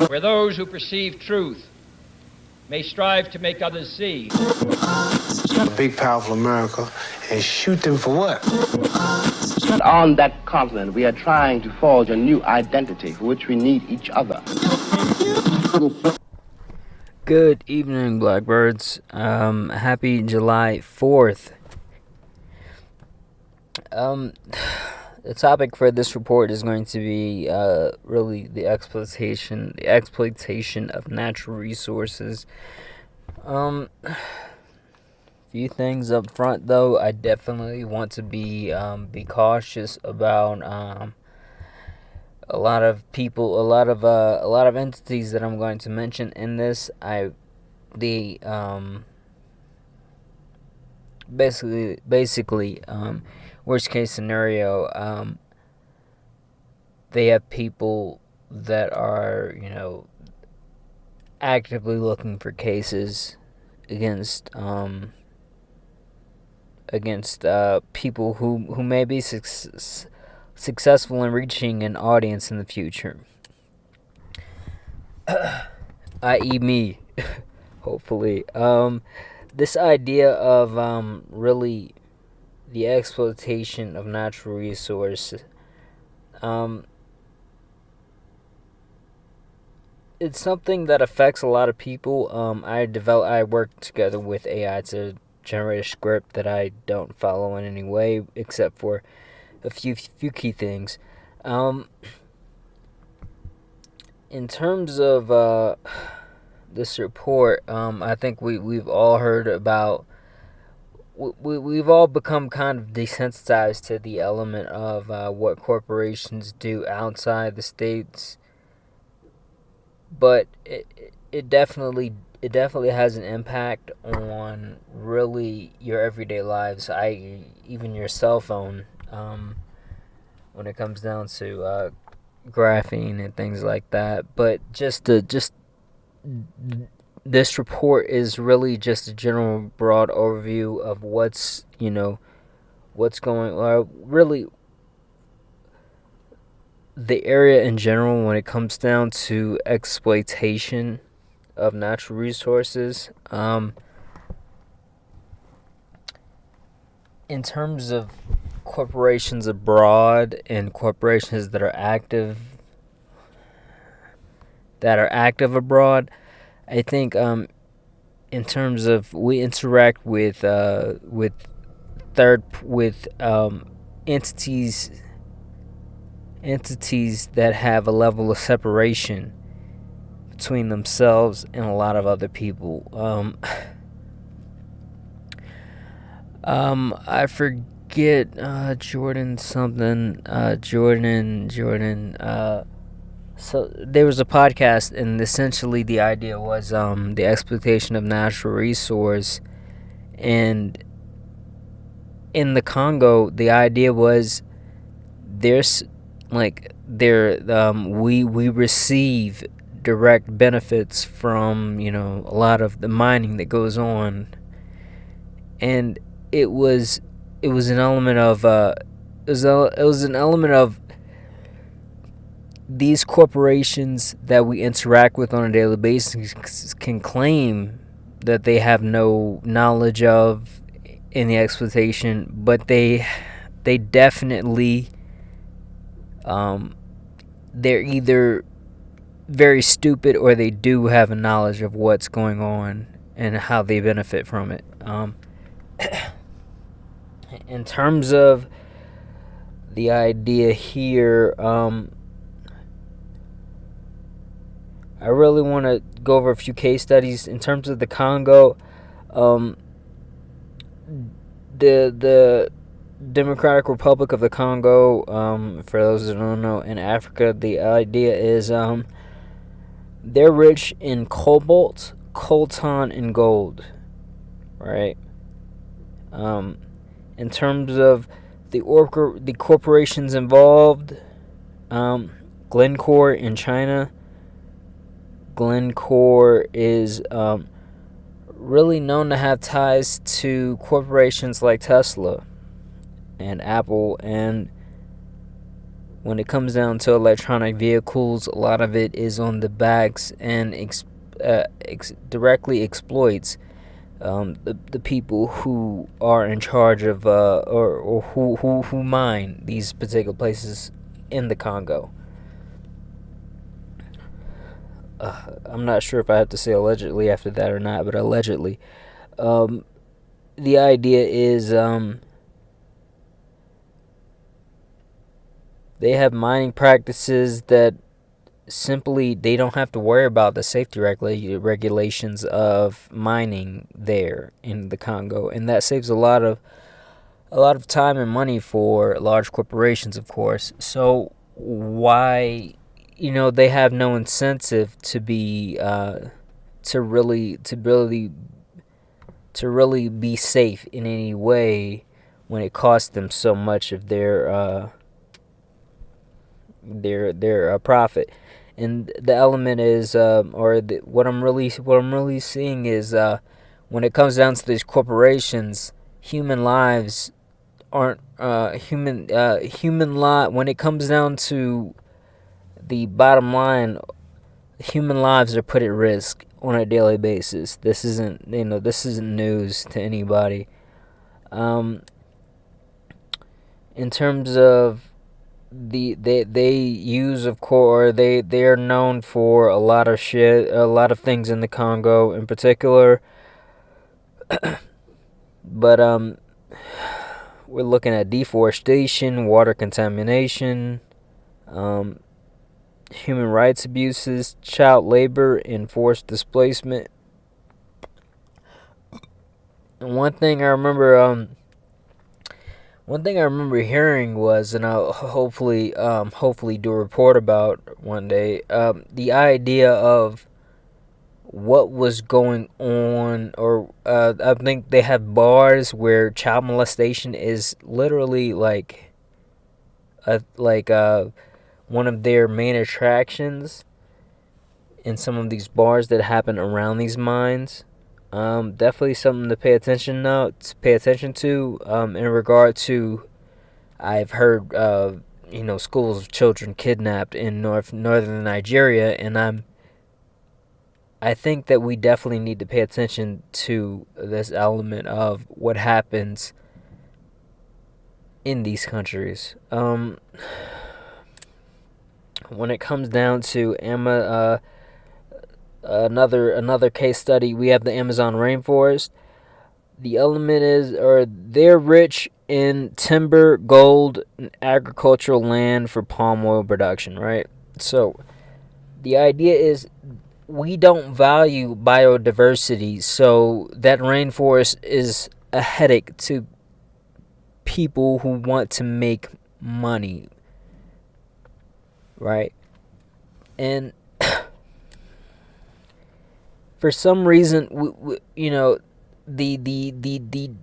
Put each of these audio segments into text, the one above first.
where those who perceive truth may strive to make others see. A big, powerful America, and shoot them for what? On that continent, we are trying to forge a new identity for which we need each other. Good evening, Blackbirds. Happy July 4th. The topic for this report is going to be really the exploitation of natural resources. Few things up front, though. I definitely want to be cautious about a lot of people, a lot of entities that I'm going to mention in this. Basically, worst case scenario, they have people that are, actively looking for cases against people who may be successful in reaching an audience in the future, i.e. me, hopefully. This idea of really the exploitation of natural resources, it's something that affects a lot of people. I work together with AI to generate a script that I don't follow in any way except for a few key things. In terms of this report, I think we've all heard about. We've all become kind of desensitized to the element of what corporations do outside the states, but it definitely has an impact on really your everyday lives, i.e. even your cell phone, when it comes down to graphene and things like that. But this report is really just a general broad overview of what's going on, really the area in general when it comes down to exploitation of natural resources. In terms of corporations abroad and corporations that are active abroad, I think in terms of we interact with entities that have a level of separation between themselves and a lot of other people. I forget Jordan. So there was a podcast, and essentially the idea was the exploitation of natural resource, and in the Congo, the idea was we receive direct benefits from a lot of the mining that goes on, and it was an element of these corporations that we interact with on a daily basis can claim that they have no knowledge of any exploitation, but they definitely they're either very stupid or they do have a knowledge of what's going on and how they benefit from it. In terms of the idea here, I really want to go over a few case studies. In terms of the Congo, the Democratic Republic of the Congo, for those that don't know, in Africa, the idea is they're rich in cobalt, coltan, and gold, right? In terms of the corporations involved, Glencore in China. Glencore is really known to have ties to corporations like Tesla and Apple, and when it comes down to electronic vehicles, a lot of it is on the backs and directly exploits the people who are in charge of or who mine these particular places in the Congo. I'm not sure if I have to say allegedly after that or not, but allegedly. The idea is they have mining practices that simply they don't have to worry about the safety regulations of mining there in the Congo, and that saves a lot of time and money for large corporations, of course. So why, they have no incentive to be to really be safe in any way when it costs them so much of their profit. And the element is what I'm really seeing is when it comes down to these corporations, human lives aren't when it comes down to the bottom line, human lives are put at risk on a daily basis. This isn't news to anybody. In terms of they use, of course, they are known for a lot of things in the Congo in particular. But we're looking at deforestation, water contamination, human rights abuses, child labor, and forced displacement. And one thing I remember hearing was, and I'll hopefully do a report about one day, the idea of what was going on, or I think they have bars where child molestation is literally like one of their main attractions in some of these bars that happen around these mines. Definitely something to pay attention to. In regard to, I've heard schools of children kidnapped in northern Nigeria, and I think that we definitely need to pay attention to this element of what happens in these countries. When it comes down to another case study, we have the Amazon rainforest. The element is, or they're rich in timber, gold, and agricultural land for palm oil production, right? So the idea is we don't value biodiversity, so that rainforest is a headache to people who want to make money, right? And for some reason, the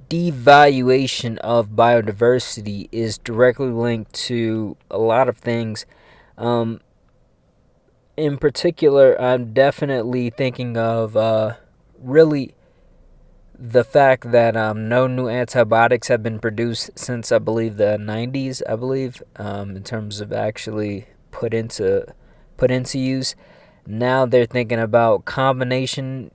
devaluation of biodiversity is directly linked to a lot of things. In particular, I'm definitely thinking of really the fact that no new antibiotics have been produced since, I believe, the 90s. I believe, in terms of actually put into use. Now they're thinking about combination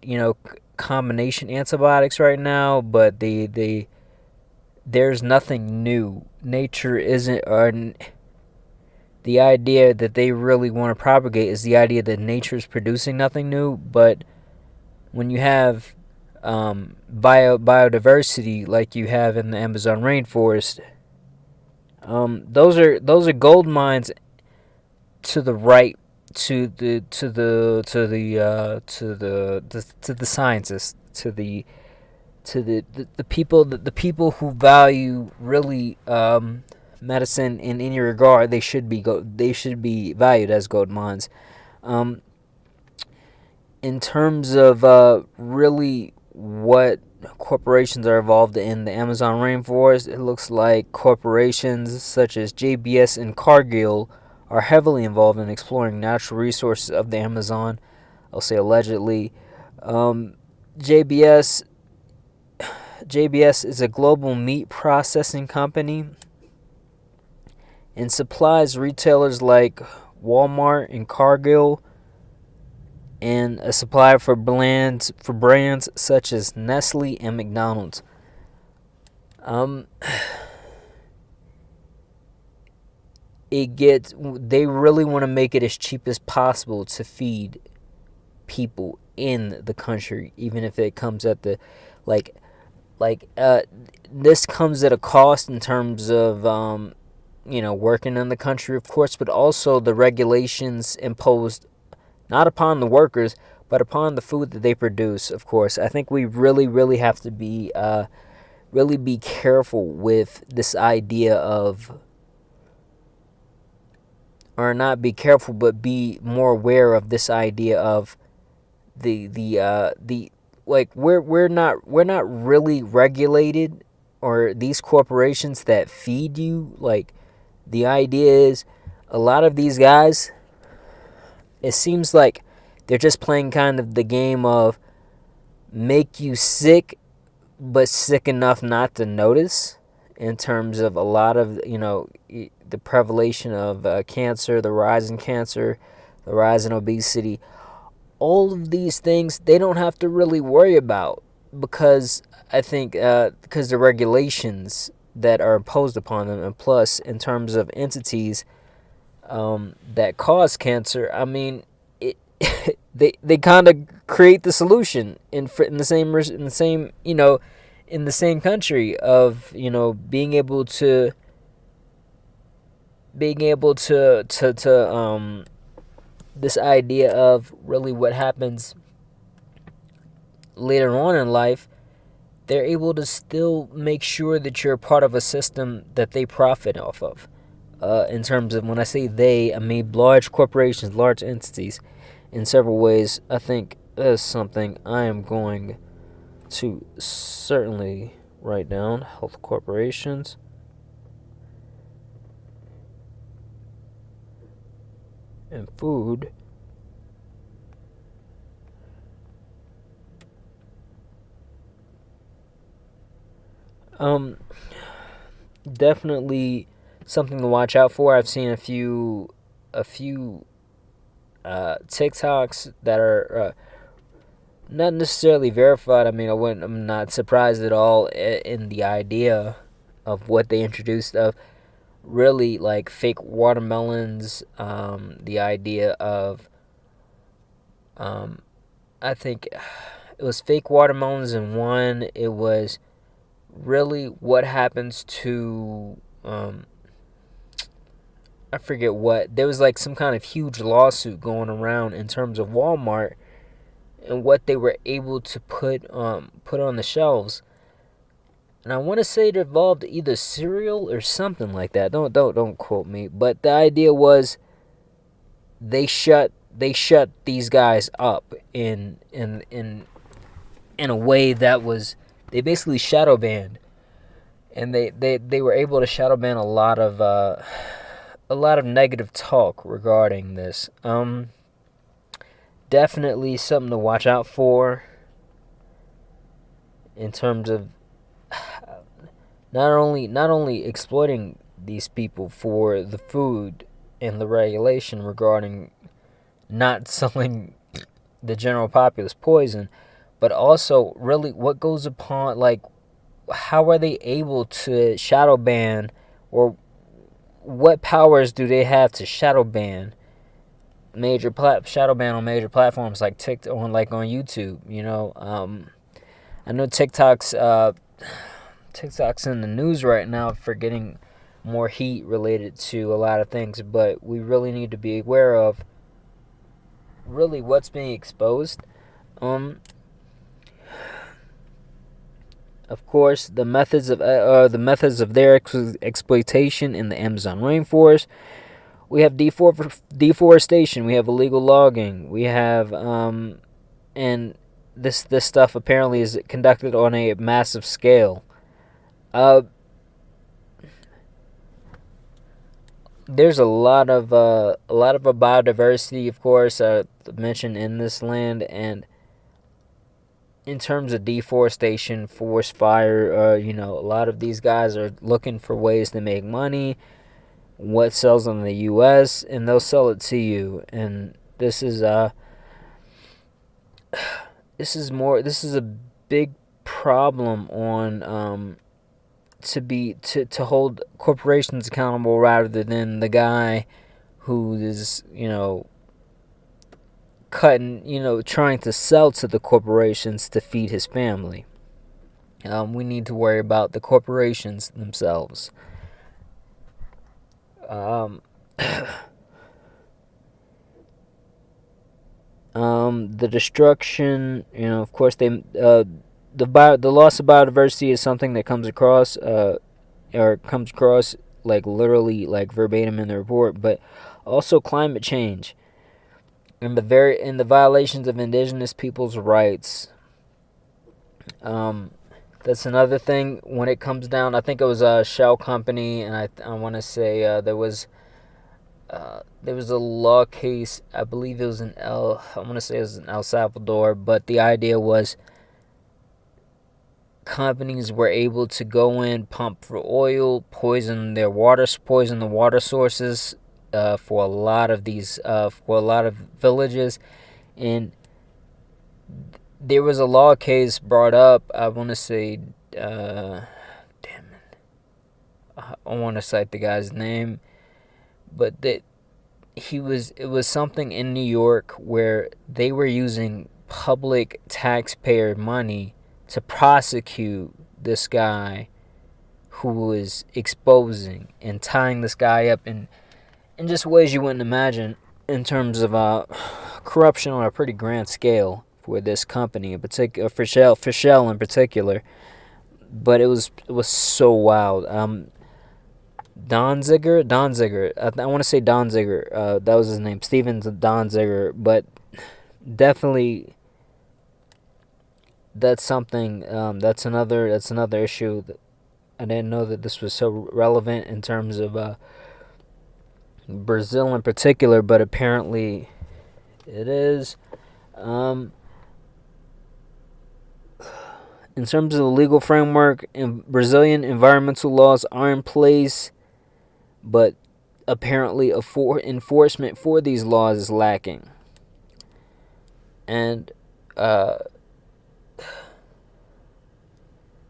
antibiotics right now, but there's nothing new. Nature isn't, or the idea that they really want to propagate is the idea that nature is producing nothing new. But when you have biodiversity like you have in the Amazon rainforest, those are gold mines to the right, to the scientists, to the people who value really medicine in any regard. They should be valued as gold mines. In terms of really what corporations are involved in the Amazon rainforest, it looks like corporations such as JBS and Cargill are heavily involved in exploring natural resources of the Amazon. I'll say allegedly. JBS is a global meat processing company, and supplies retailers like Walmart and Cargill, and a supplier for brands such as Nestle and McDonald's. Um, they really want to make it as cheap as possible to feed people in the country, even if it comes at the like like this comes at a cost in terms of working in the country, of course, but also the regulations imposed not upon the workers but upon the food that they produce. Of course, I think we really have to be really be careful with this idea of, or not be careful, but be more aware of this idea of the like we're not really regulated, or these corporations that feed you, like, the idea is a lot of these guys, it seems like they're just playing kind of the game of make you sick but sick enough not to notice, in terms of a lot of the prevalence of cancer, the rise in cancer, the rise in obesity. All of these things they don't have to really worry about, because I think because the regulations that are imposed upon them, and plus in terms of entities that cause cancer, I mean, it they kind of create the solution in the same country of being able to this idea of really what happens later on in life. They're able to still make sure that you're part of a system that they profit off of. In terms of, when I say they, I mean large corporations, large entities, in several ways. I think that's something I am going to certainly write down. Health corporations. And food. Definitely something to watch out for. I've seen a few TikToks that are not necessarily verified. I mean, I'm not surprised at all in the idea of what they introduced of really like fake watermelons. The idea of I think it was fake watermelons in one. It was really what happens to I forget what. There was like some kind of huge lawsuit going around in terms of Walmart and what they were able to put on the shelves. And I want to say it involved either cereal or something like that. Don't quote me, but the idea was they shut these guys up in a way that was, they basically shadow banned, and they were able to shadow ban a lot of negative talk regarding this. Definitely something to watch out for in terms of not only exploiting these people for the food and the regulation regarding not selling the general populace poison, but also really what goes upon, like, how are they able to shadow ban, or what powers do they have to shadow ban on major platforms like TikTok, on YouTube? I know TikTok's in the news right now for getting more heat related to a lot of things, but we really need to be aware of really what's being exposed. Of course, the methods of their exploitation in the Amazon rainforest. We have deforestation. We have illegal logging. We have and this stuff apparently is conducted on a massive scale. There's a lot of biodiversity, of course, mentioned in this land, and in terms of deforestation, forest fire, a lot of these guys are looking for ways to make money. what sells in the U.S., and they'll sell it to you. And this is a big problem on to hold corporations accountable rather than the guy who is trying to sell to the corporations to feed his family. We need to worry about the corporations themselves. The destruction, of course, the loss of biodiversity is something that comes across like literally, like verbatim in the report, but also climate change and the violations of indigenous peoples' rights. That's another thing when it comes down. I think it was a Shell company, and I want to say there was a law case. I believe it was I want to say it was in El Salvador, but the idea was companies were able to go in, pump for oil, poison the water sources for a lot of villages, and there was a law case brought up. I want to say, damn it, I want to cite the guy's name, but it was something in New York where they were using public taxpayer money to prosecute this guy who was exposing and tying this guy up in just ways you wouldn't imagine, in terms of corruption on a pretty grand scale for this company in particular, for Shell in particular. But it was so wild. Donziger. I want to say Donziger. That was his name, Steven Donziger. But definitely, that's something. That's another issue. That I didn't know that this was so relevant in terms of Brazil in particular, but apparently it is. In terms of the legal framework, Brazilian environmental laws are in place, but apparently enforcement for these laws is lacking. And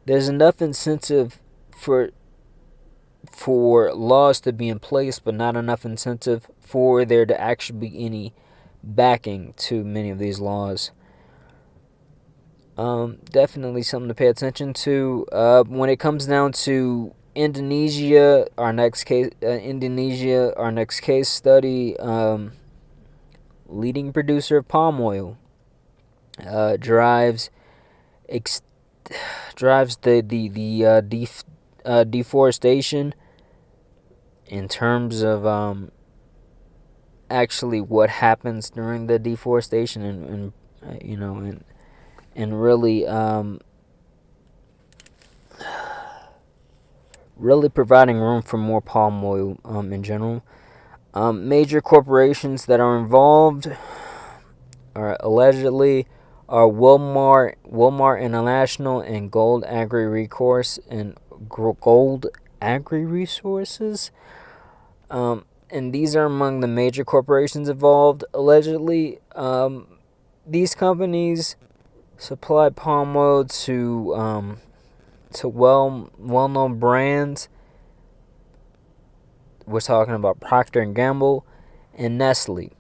there's enough incentive for laws to be in place, but not enough incentive for there to actually be any backing to many of these laws. Definitely something to pay attention to. When it comes down to Indonesia, our next case study, leading producer of palm oil, drives the deforestation in terms of actually what happens during the deforestation, and really providing room for more palm oil in general. Major corporations that are involved are allegedly are Walmart International and Gold Agri Resources. And these are among the major corporations involved. Allegedly, these companies supply palm oil to well-known brands. We're talking about Procter and Gamble and Nestle.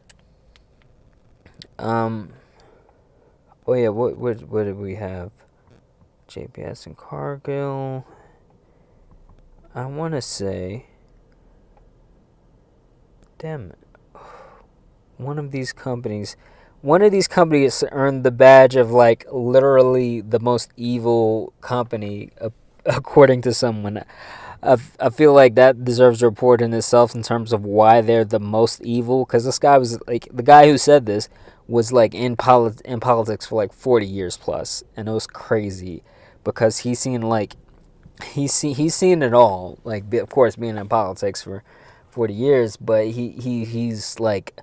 Oh yeah, what did we have? JPS and Cargill. I want to say, damn it, one of these companies earned the badge of like literally the most evil company, according to someone. I feel like that deserves a report in itself in terms of why they're the most evil. Because this guy was like, the guy who said this was like in politics for like 40 years plus, and it was crazy because he's seen it all. Like, of course, being in politics for 40 years, but he's like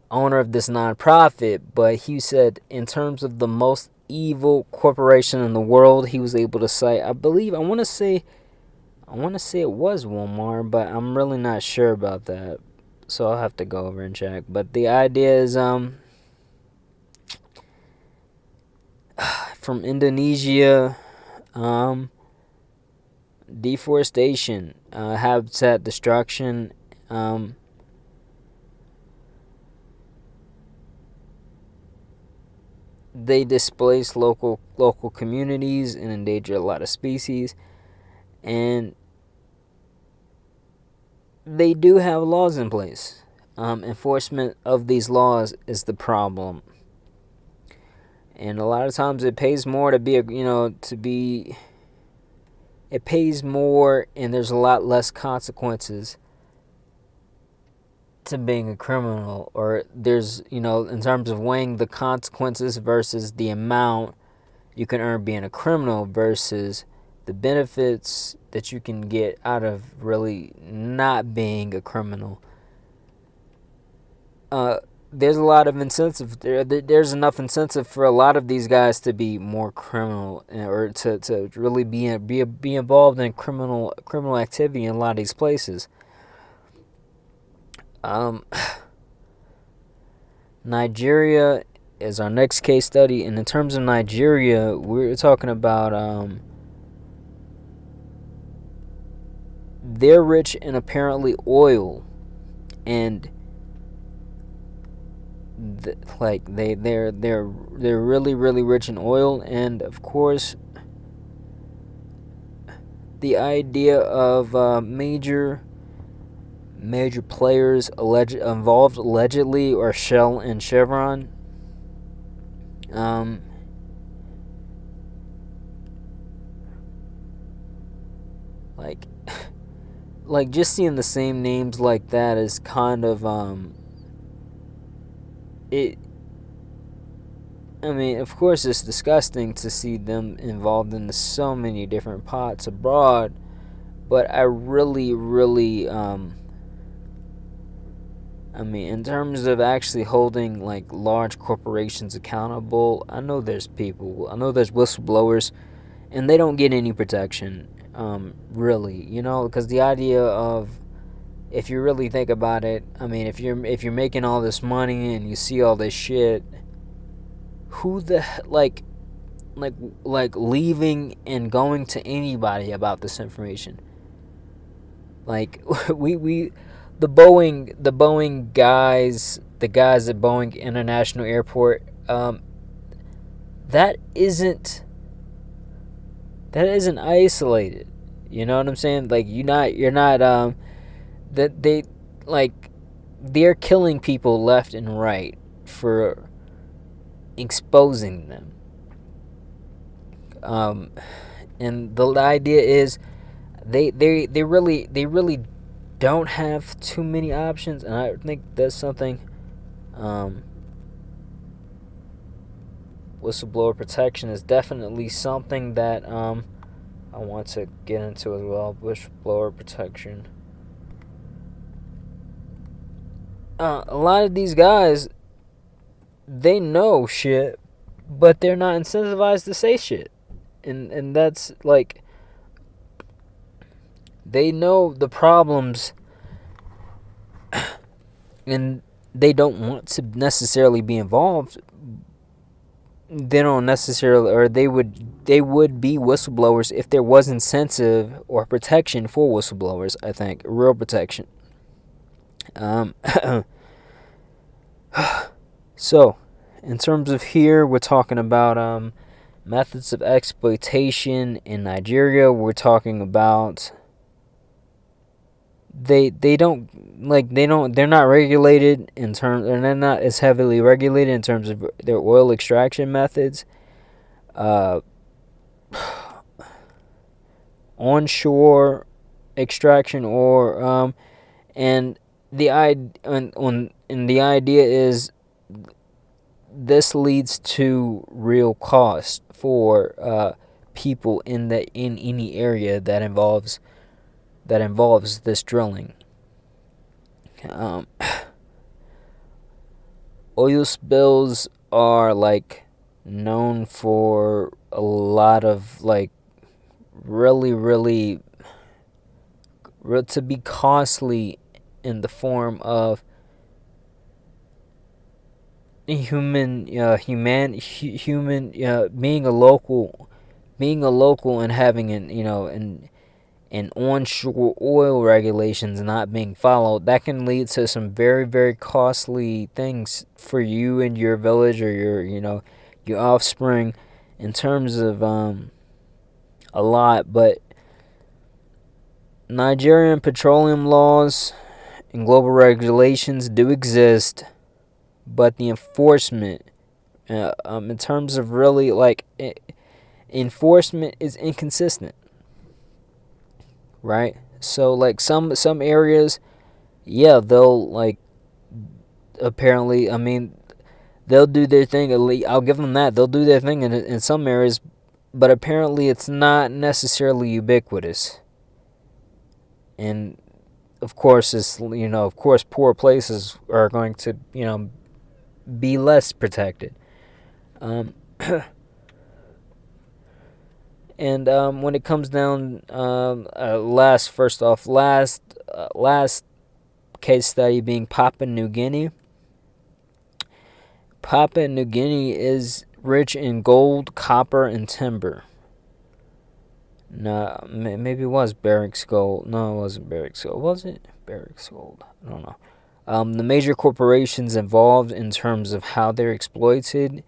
owner of this nonprofit. But he said in terms of the most evil corporation in the world, he was able to cite, I want to say I want to say it was Walmart, but I'm really not sure about that. So I'll have to go over and check. But the idea is from Indonesia, deforestation, habitat destruction, they displace local communities and endanger a lot of species, and they do have laws in place. Enforcement of these laws is the problem, and a lot of times it pays more to be it pays more, and there's a lot less consequences to being a criminal, or there's, in terms of weighing the consequences versus the amount you can earn being a criminal versus the benefits that you can get out of really not being a criminal. There's a lot of incentive there's enough incentive for a lot of these guys to be more criminal, or to really be involved in criminal activity in a lot of these places. Nigeria is our next case study, and in terms of Nigeria, we're talking about they're rich in apparently oil, and they're really rich in oil, and of course the idea of major players involved allegedly are Shell and Chevron. Like just seeing the same names like that is kind of it. I mean, of course, it's disgusting to see them involved in so many different pots abroad, but I really, I mean, in terms of actually holding like large corporations accountable, I know there's whistleblowers, and they don't get any protection, really, because the idea of, if you really think about it, I mean, if you're making all this money and you see all this shit, who the like leaving and going to anybody about this information? Like we the Boeing guys, the guys at Boeing International Airport, that isn't isolated. You know what I'm saying? Like you're not that they're killing people left and right for exposing them. And the idea is they really don't have too many options, and I think that's something whistleblower protection is definitely something that I want to get into as well. Whistleblower protection. A lot of these guys, they know shit, but they're not incentivized to say shit. And that's like, they know the problems, and they don't want to necessarily be involved. They don't necessarily, or they would be whistleblowers if there was incentive or protection for whistleblowers. I think real protection. So, in terms of here, we're talking about methods of exploitation in Nigeria. We're talking about they're not regulated in terms, and they're not as heavily regulated in terms of their oil extraction methods. Onshore extraction, or and the idea is this leads to real cost for people in any area that involves this drilling. Oil spills are like known for a lot of like really to be costly in the form of human being a local and having an onshore oil regulations not being followed, that can lead to some very, very costly things for you and your village or your offspring in terms of a lot. But Nigerian petroleum laws and global regulations do exist, but the enforcement, in terms of really enforcement, is inconsistent, right? So like some areas, yeah, they'll apparently, I mean, they'll do their thing. I'll give them that. They'll do their thing in some areas, but apparently it's not necessarily ubiquitous. And of course, poor places are going to be less protected. Um, and when it comes down, last case study being Papua New Guinea. Papua New Guinea is rich in gold, copper, and timber. No, maybe it was Barrick's Gold. No, it wasn't Barrick's Gold. Was it Barrick's Gold? I don't know. The major corporations involved in terms of how they're exploited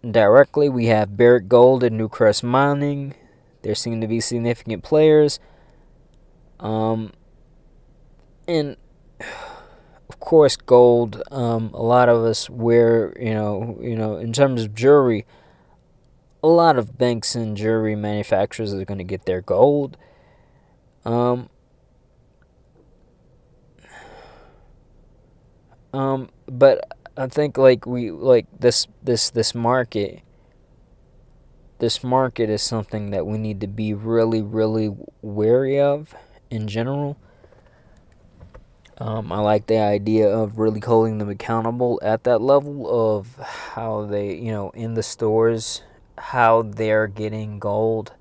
directly, we have Barrick Gold and Newcrest Mining. There seem to be significant players. And of course, gold. A lot of us wear, in terms of jewelry, a lot of banks and jewelry manufacturers are going to get their gold. But I think this market. This market is something that we need to be really, really wary of in general. I like the idea of really holding them accountable at that level of how they, in the stores, how they're getting gold,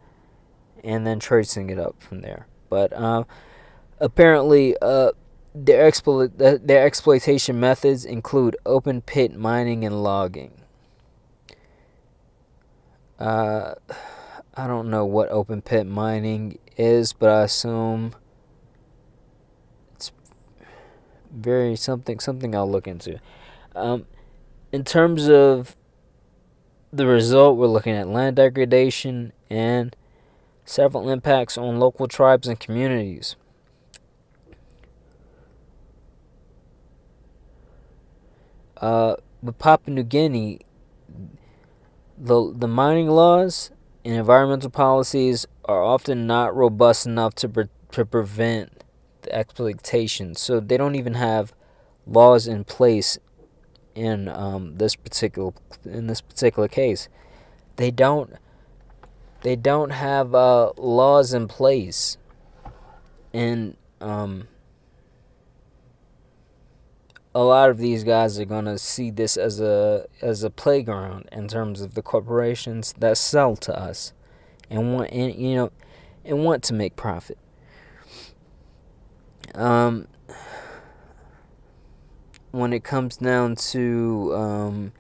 and then tracing it up from there. But apparently, their exploitation methods include open pit mining and logging. I don't know what open pit mining is, but I assume it's very something I'll look into. In terms of the result, we're looking at land degradation and several impacts on local tribes and communities. With Papua New Guinea, the mining laws and environmental policies are often not robust enough to prevent the exploitation. So they don't even have laws in place in this particular case. They don't have laws in place, and a lot of these guys are gonna see this as a playground in terms of the corporations that sell to us and want to make profit. When it comes down to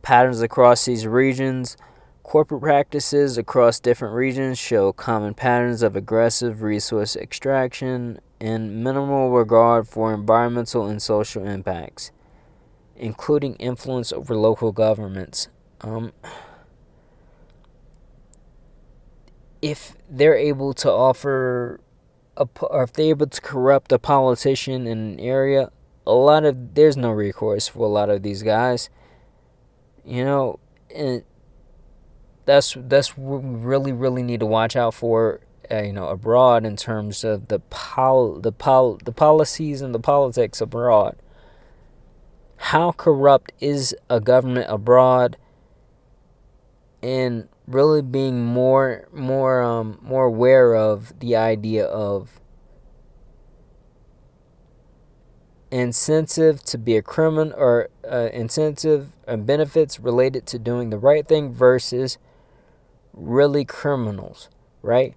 patterns across these regions, corporate practices across different regions show common patterns of aggressive resource extraction and minimal regard for environmental and social impacts, including influence over local governments. If they're able to or if they're able to corrupt a politician in an area, there's no recourse for a lot of these guys. And that's what we really, really need to watch out for. Abroad in terms of the policies and the politics abroad. How corrupt is a government abroad? And really being more aware of the idea of incentive to be a criminal, or incentive and benefits related to doing the right thing versus really criminals, right?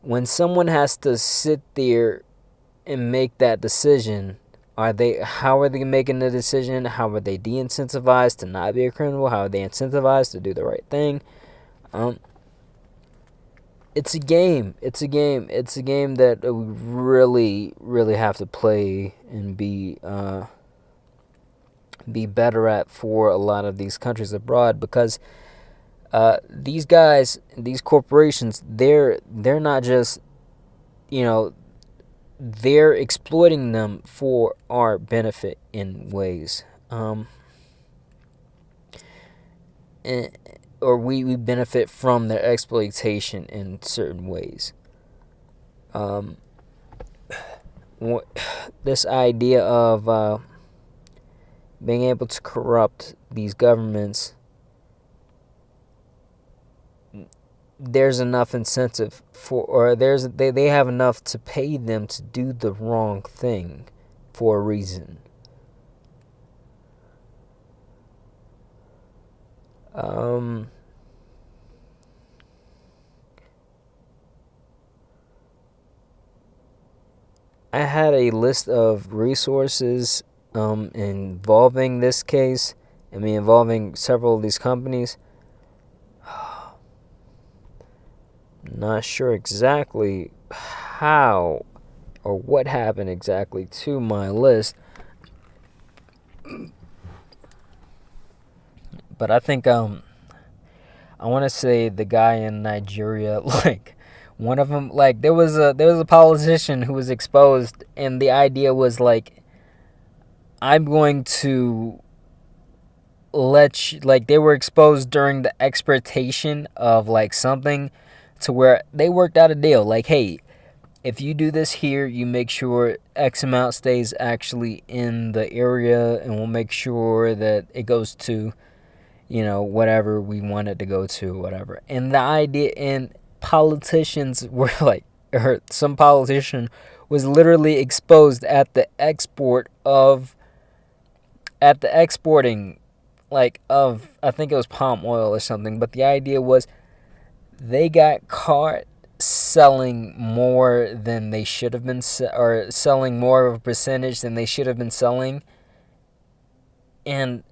when someone has to sit there and make that decision, how are they making the decision? How are they de-incentivized to not be a criminal? How are they incentivized to do the right thing? It's a game. It's a game. It's a game that we really, really have to play and be better at for a lot of these countries abroad, because these guys, these corporations, they're not just, they're exploiting them for our benefit in ways. Or we benefit from their exploitation in certain ways. This idea of being able to corrupt these governments, there's enough incentive they have enough to pay them to do the wrong thing for a reason. I had a list of resources involving this case. Involving several of these companies. Not sure exactly how or what happened exactly to my list, but I think I want to say the guy in Nigeria, like one of them, like there was a politician who was exposed, and the idea was like, I'm going to like they were exposed during the exportation of like something, to where they worked out a deal like, hey, if you do this here, you make sure X amount stays actually in the area, and we'll make sure that it goes to, whatever we want it to go to, whatever. And the idea, and politicians were like, or some politician was literally exposed at the exporting, like, of, I think it was palm oil or something. But the idea was they got caught selling more than they should have been, or selling more of a percentage than they should have been selling. And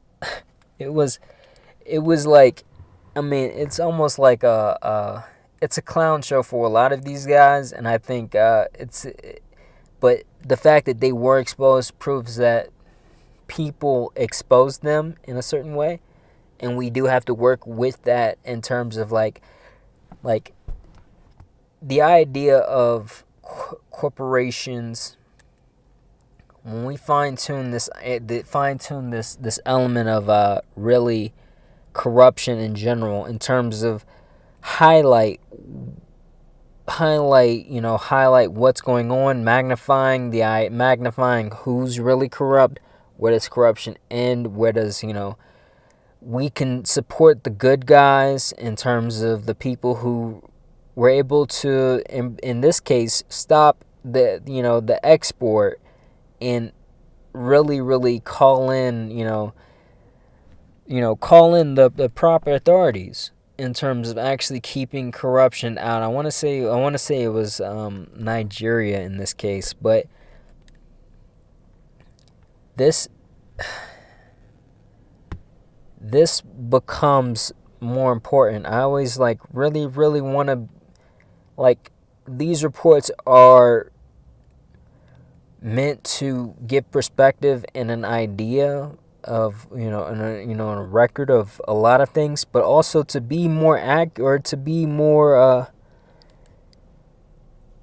it was like, it's almost like it's a clown show for a lot of these guys. And I think but the fact that they were exposed proves that people exposed them in a certain way, and we do have to work with that in terms of like the idea of corporations. When we fine-tune this element of really corruption in general, in terms of highlight what's going on, magnifying who's really corrupt, where does corruption end, where does, we can support the good guys in terms of the people who were able to, in this case, stop the export, and really, really call in the proper authorities in terms of actually keeping corruption out. I want to say it was Nigeria in this case, but this becomes more important. I always really, really want to, these reports are meant to give perspective and an idea of, a record of a lot of things, but also to be more accurate, to be more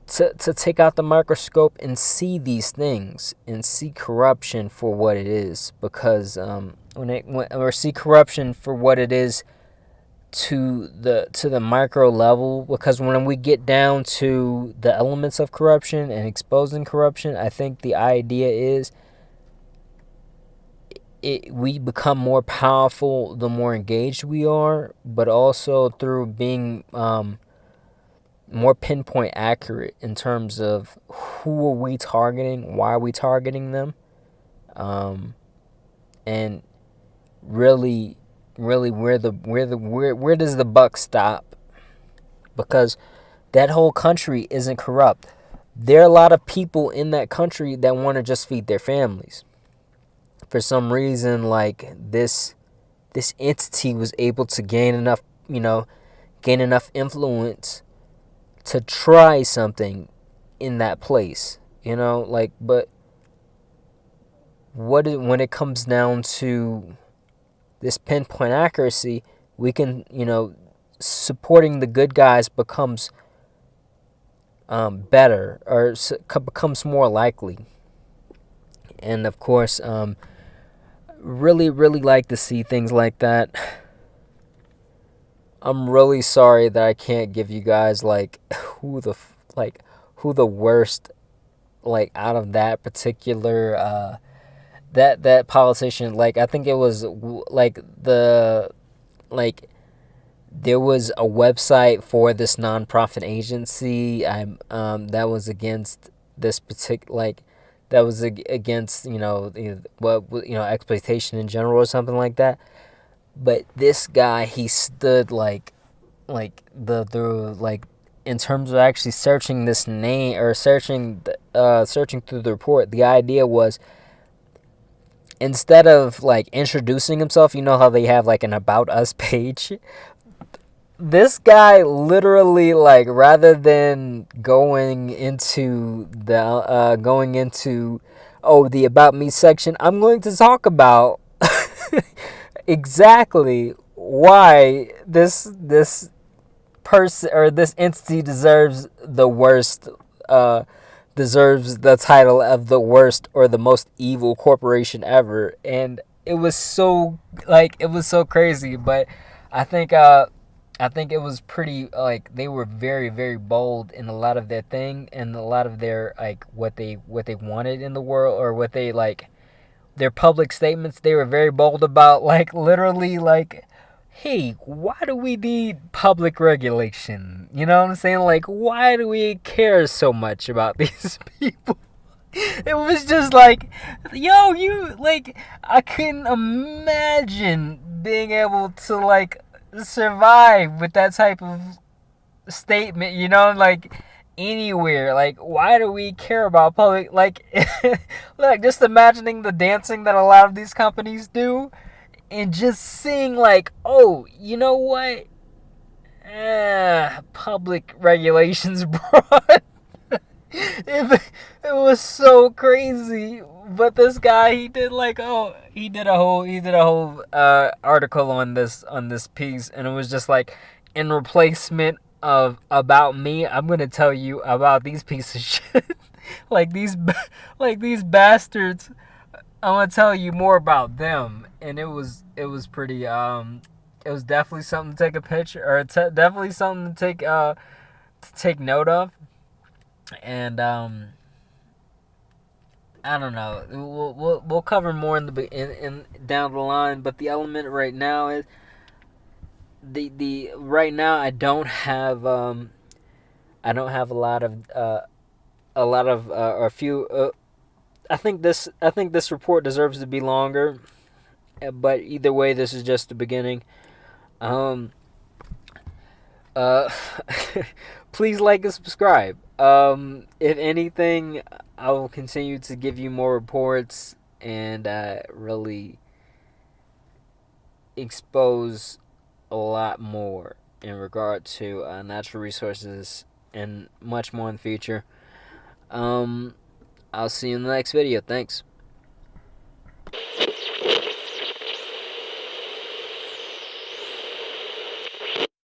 to take out the microscope and see these things and see corruption for what it is. Because or see corruption for what it is to the micro level. Because when we get down to the elements of corruption and exposing corruption, I think the idea is we become more powerful the more engaged we are, but also through being more pinpoint accurate in terms of who are we targeting, why are we targeting them, and really where does the buck stop. Because that whole country isn't corrupt. There are a lot of people in that country that want to just feed their families. For some reason, like this entity was able to gain enough, gain enough influence to try something in that place, but when it comes down to this pinpoint accuracy, we can, supporting the good guys becomes better, or becomes more likely. And of course, really, really like to see things like that. I'm really sorry that I can't give you guys like who the worst, like, out of that particular that politician. Like, I think it was like there was a website for this nonprofit agency that was against this particular, that was against exploitation in general or something like that. But this guy, he stood like in terms of actually searching this name, or searching through the report. The idea was, instead of like introducing himself, you know how they have like an About Us page. This guy literally, like, rather than going into the the About Me section, I'm going to talk about exactly why this person, or this entity, deserves the worst, deserves the title of the worst or the most evil corporation ever. And it was so crazy. But I think it was pretty, like, they were very, very bold in a lot of their thing, and a lot of their, like, what they wanted in the world, or what they, like, their public statements. They were very bold about, like, literally, like, hey, why do we need public regulation? You know what I'm saying? Like, why do we care so much about these people? It was just like, yo, I couldn't imagine being able to, like, survive with that type of statement, like, anywhere. Like, why do we care about public, like, like, just imagining the dancing that a lot of these companies do, and just seeing, like, oh, you know what, public regulations brought. It was so crazy. But this guy, he did a whole article on this piece, and it was just like, in replacement of About Me, I'm gonna tell you about these pieces of shit. these bastards. I'm gonna tell you more about them. And it was pretty, it was definitely something to take a picture, or definitely something to take note of. And I don't know. We'll cover more in down the line. But the element right now is the right now I don't have a lot of or a few. I think this report deserves to be longer. But either way, this is just the beginning. Please like and subscribe. If anything, I will continue to give you more reports, and really expose a lot more in regard to natural resources, and much more in the future. I'll see you in the next video. Thanks.